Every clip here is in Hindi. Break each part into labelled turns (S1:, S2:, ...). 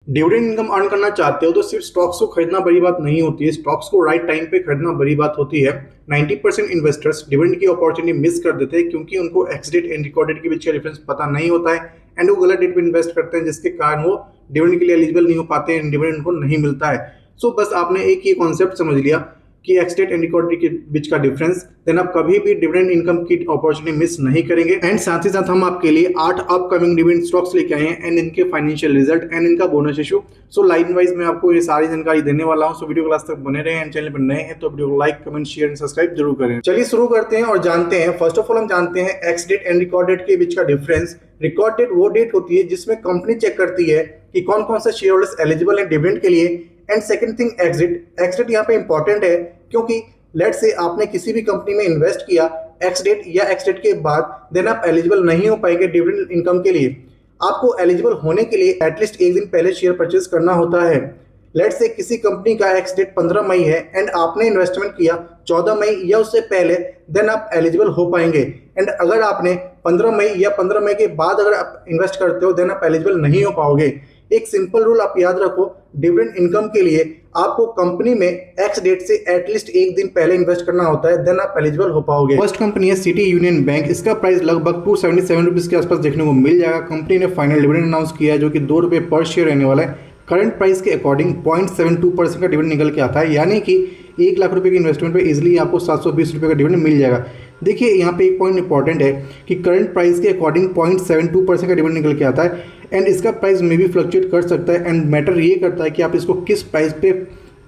S1: डिविडेंड इनकम अर्न करना चाहते हो तो सिर्फ स्टॉक्स को खरीदना बड़ी बात नहीं होती है, स्टॉक्स को राइट टाइम पे खरीदना बड़ी बात होती है। 90% इन्वेस्टर्स डिविडेंड की अपॉर्चुनिटी मिस कर देते हैं क्योंकि उनको ex date and record date के बीच का डिफरेंस पता नहीं होता है एंड वो गलत डेट पे इन्वेस्ट करते हैं, जिसके कारण वो डिविडेंड के लिए एलिजिबल नहीं हो पाते हैं, डिविडेंड उनको नहीं मिलता है। सो बस आपने एक ही कॉन्सेप्ट समझ लिया कि ex date and record date के बीच का डिफरेंस, देन आप कभी भी डिविडेंड इनकम की अपॉर्चुनिटी मिस नहीं करेंगे। एंड साथ ही साथ हम आपके लिए 8 अपकमिंग डिविडेंड स्टॉक्स लेके आए हैं एंड इनके फाइनेंशियल रिजल्ट एंड इनका bonus issue. So line wise मैं आपको ये सारी जानकारी देने वाला हूं। सो वीडियो क्लास तक बने रहे एंड चैनल पर नए हैं तो वीडियो को like comment share and subscribe जरूर करें। चलिए शुरू करते हैं और जानते हैं। फर्स्ट ऑफ ऑल हम जानते हैं ex date and record date के बीच का डिफरेंस। रिकॉर्ड डेट वो डेट होती है जिसमें कंपनी चेक करती है कि कौन कौन से शेयर होल्डर्स एलिजिबल है डिविडेंड के लिए। And second thing ex date यहाँ पे इंपॉर्टेंट है क्योंकि लेट से आपने किसी भी कंपनी में इन्वेस्ट किया एक्स डेट या एक्स डेट के बाद, देन आप एलिजिबल नहीं हो पाएंगे डिविडेंड इनकम के लिए। आपको एलिजिबल होने के लिए एटलीस्ट एक दिन पहले शेयर परचेज करना होता है। लेट से किसी कंपनी का एक्स डेट 15 मई है एंड आपने इन्वेस्टमेंट किया 14 मई या उससे पहले, देन आप एलिजिबल हो पाएंगे। एंड अगर आपने 15 मई या 15 मई के बाद अगर आप इन्वेस्ट करते हो देन आप एलिजिबल नहीं हो पाओगे। एक सिंपल रूल आप याद रखो, डिविडेंड इनकम के लिए आपको कंपनी में एक्स डेट से एटलीस्ट एक दिन पहले इन्वेस्ट करना होता है, देन आप एलिजिबल हो पाओगे। फर्स्ट कंपनी है सिटी यूनियन बैंक। इसका प्राइस लगभग 277 रुपीज के आसपास देखने को मिल जाएगा। कंपनी ने फाइनल डिविडेंड अनाउंस किया है जो कि 2 रुपये पर शेयर रहने वाला है। करंट प्राइस के अकॉर्डिंग 0.72% का डिविडेंड निकल के आता है, यानी कि 1 लाख रुपए की इन्वेस्टमेंट पे इजीली आपको 720 रुपये का डिविडेंड मिल जाएगा। देखिए यहाँ पे एक पॉइंट इंपॉर्टेंट है कि करंट प्राइस के अकॉर्डिंग 0.72% का डिविडेंड निकल के आता है एंड इसका प्राइस में भी फ्लक्चुएट कर सकता है। एंड मैटर ये करता है कि आप इसको किस प्राइस पे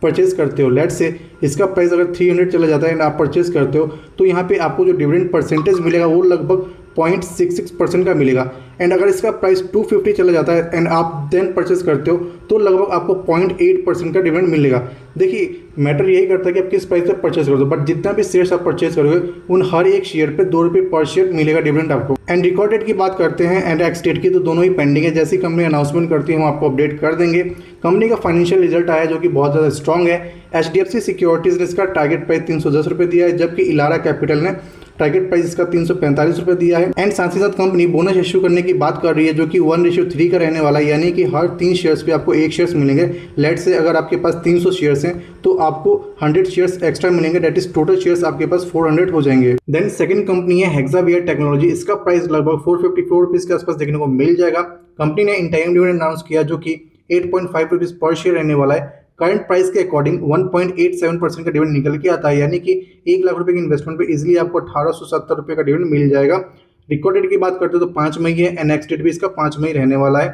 S1: परचेज करते हो। लेट से इसका प्राइस अगर 300 चला जाता है एंड आप परचेज करते हो तो यहाँ पे आपको जो डिविडेंड परसेंटेज मिलेगा वो लगभग 0.66% का मिलेगा। एंड अगर इसका प्राइस 250 चला जाता है एंड आप देन परचेज करते हो तो लगभग आपको 0.8% का डिविडेंड मिलेगा। देखिए मैटर यही करता है कि आप किस प्राइस पे परचेज करते हो, बट जितना भी शेयर्स आप परचेज करोगे उन हर एक शेयर पे 2 रुपये पर शेयर मिलेगा डिविडेंड आपको। एंड रिकॉर्ड डेट की बात करते हैं एंड एक्स डेट की, तो दोनों ही पेंडिंग है। जैसी कंपनी अनाउंसमेंट करती है हम आपको अपडेट कर देंगे। कंपनी का फाइनेंशियल रिजल्ट आया जो कि बहुत ज़्यादा स्ट्रॉन्ग है। HDFC सिक्योरिटीज ने इसका टारगेट प्राइस 310 रुपये दिया है, जबकि इलारा कैपिटल ने टारगेट प्राइस इसका 345 रुपये दिया है। एंड साथ ही साथ कंपनी बोनस इशू करने की बात कर रही है जो कि 1:3 का रहने वाला है, यानी कि हर 3 शेयर्स पे आपको 1 शेयर्स मिलेंगे। लेट से अगर आपके पास 300 शेयर्स हैं तो आपको 100 शेयर्स एक्स्ट्रा मिलेंगे, दैट इज टोटल शेयर्स आपके पास 400 हो जाएंगे। देन सेकंड कंपनी है हेक्सावियर टेक्नोलॉजी। इसका प्राइस लगभग 454 रुपीज के आसपास देखने को मिल जाएगा। कंपनी ने इंटरिम डिविडेंड अनाउंस किया जो कि 8.5 रुपीज पर शेयर रहने वाला है। करंट प्राइस के अकॉर्डिंग 1.87% का डिविडेंड निकल के आता है, यानी कि 1 लाख रुपए की इन्वेस्टमेंट पे इजीली आपको 1870 रुपये का डिविडेंड मिल जाएगा। रिकॉर्ड डेट की बात करते हो तो 5 मई है एंड नेक्स्ट डेट भी इसका 5 मई रहने वाला है।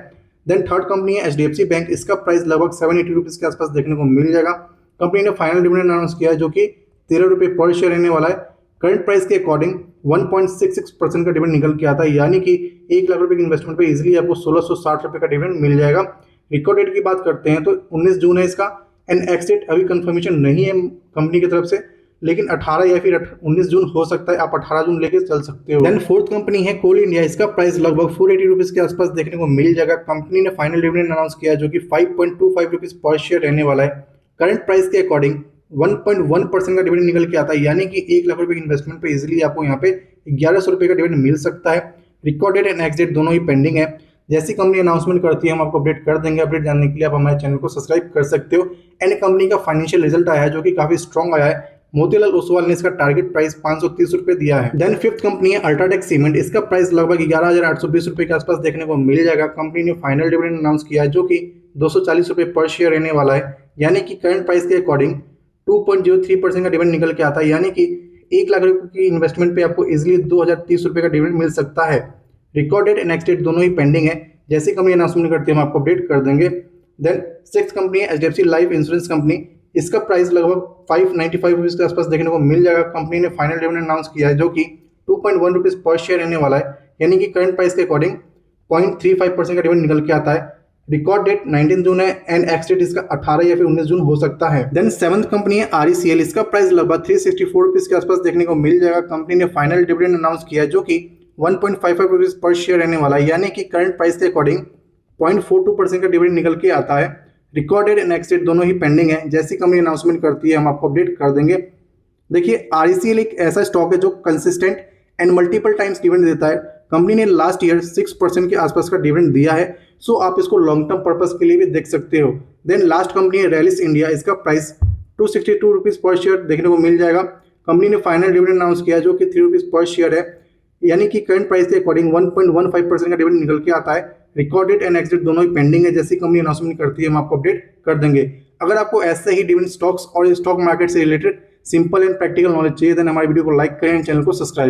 S1: देन थर्ड कंपनी है HDFC बैंक। इसका प्राइस लगभग 780 रुपीज के आसपास देखने को मिल जाएगा। कंपनी ने फाइनल डिविडेंड अनाउंस किया है जो कि 13 रुपये पर शेयर रहने वाला है। करंट प्राइस के अकॉर्डिंग 1.66% का डिविडेंड निकल के आता है, यानी कि 1 लाख रुपए की इन्वेस्टमेंट पे इजीली आपको 1660 रुपये का डिविडेंड मिल जाएगा। रिकॉर्ड डेट की बात करते हैं तो 19 जून है इसका एंड एक्स डेट अभी कंफर्मेशन नहीं है कंपनी की तरफ से, लेकिन 18 या फिर 19 जून हो सकता है, आप 18 जून लेके चल सकते हो। देन फोर्थ कंपनी है कोल इंडिया। इसका प्राइस लगभग 480 रुपीज के आसपास देखने को मिल जाएगा। कंपनी ने फाइनल डिविडेंड अनाउंस किया जो कि 5.25 रुपीज पर शेयर रहने वाला है। करंट प्राइस के अकॉर्डिंग 1.1% का डिविडेंड निकल के आता है, यानी कि 1 लाख रुपए की इन्वेस्टमेंट पे इजीली आपको यहाँ पे 1100 रुपये का डिविडेंड मिल सकता है। Record date and ex date दोनों ही पेंडिंग है। जैसी कंपनी अनाउंसमेंट करती है हम आपको अपडेट कर देंगे। अपडेट जानने के लिए आप हमारे चैनल को सब्सक्राइब कर सकते हो। एंड कंपनी का फाइनेंशियल रिजल्ट आया है जो कि काफी स्ट्रॉन्ग आया है। मोतीलाल ओसवाल ने इसका टारगेट प्राइस 530 रुपये दिया है। देन फिफ्थ कंपनी है अल्ट्राटेक सीमेंट। इसका प्राइस लगभग 11,820 रुपये के आसपास देखने को मिल जाएगा। कंपनी ने फाइनल डिविडेंड अनाउंस किया है जो कि 240 रुपये पर शेयर रहने वाला है, यानी कि करंट प्राइस के अकॉर्डिंग 2.03% का डिविडेंड निकल के आता है, यानी कि 1 लाख रुपये की इन्वेस्टमेंट पे आपको इजिली 2030 रुपये का डिविडेंड मिल सकता है। Record date and next date दोनों ही पेंडिंग है। जैसी कंपनी अनाउंसमेंट करती है हम आपको अपडेट कर देंगे। देन सिक्स कंपनी है HDFC लाइफ इंश्योरेंस कंपनी। इसका प्राइस लगभग 595 रुपीज के आसपास देखने को मिल जाएगा। कंपनी ने फाइनल डिविडेंड अनाउंस किया है जो कि 2.1 रुपीज पर शेयर रहने वाला है, यानी कि करंट प्राइस के अकॉर्डिंग 0.35% का डिविडेंड निकल के आता है। रिकॉर्ड डेट 19 जून है एंड एक्स डेट इसका 18 या फिर 19 जून हो सकता है। देन सेवंथ कंपनी है RECL। इसका प्राइस लगभग 364 रुपीज के आसपास देखने को मिल जाएगा। कंपनी ने फाइनल डिविडेंड अनाउंस किया है जो कि 1.55 रुपीज पर शेयर रहने वाला है, यानी कि करंट प्राइस के अकॉर्डिंग 0.42% का डिविडेंड निकल के आता है। Record date and ex date दोनों ही पेंडिंग है। जैसी कंपनी अनाउंसमेंट करती है हम आपको अपडेट कर देंगे। देखिए RECL एक ऐसा स्टॉक है जो consistent and multiple times dividend देता है। कंपनी ने लास्ट ईयर 6% के आसपास का डिविडेंड दिया है सो आप इसको लॉन्ग टर्म पर्पस के लिए भी देख सकते हो। देन लास्ट कंपनी है रैलिस इंडिया, इसका प्राइस 262 रुपीज़ पर शेयर देखने को मिल जाएगा। कंपनी ने फाइनल डिविडेंड अनाउंस किया जो कि 3 रुपीज़ पर शेयर है, यानी कि करंट प्राइस के अकॉर्डिंग 1.15% का डिविडेंड निकल के आता है। रिकॉर्ड डेट एंड एक्सिट दोनों ही पेंडिंग है, जैसी कंपनी अनाउंसमेंट करती है हम आपको अपडेट कर देंगे। अगर आपको ऐसे ही डिविडेंड स्टॉक्स और स्टॉक मार्केट से related simple and practical knowledge चाहिए देन हमारी वीडियो को लाइक करें, चैनल को सब्सक्राइब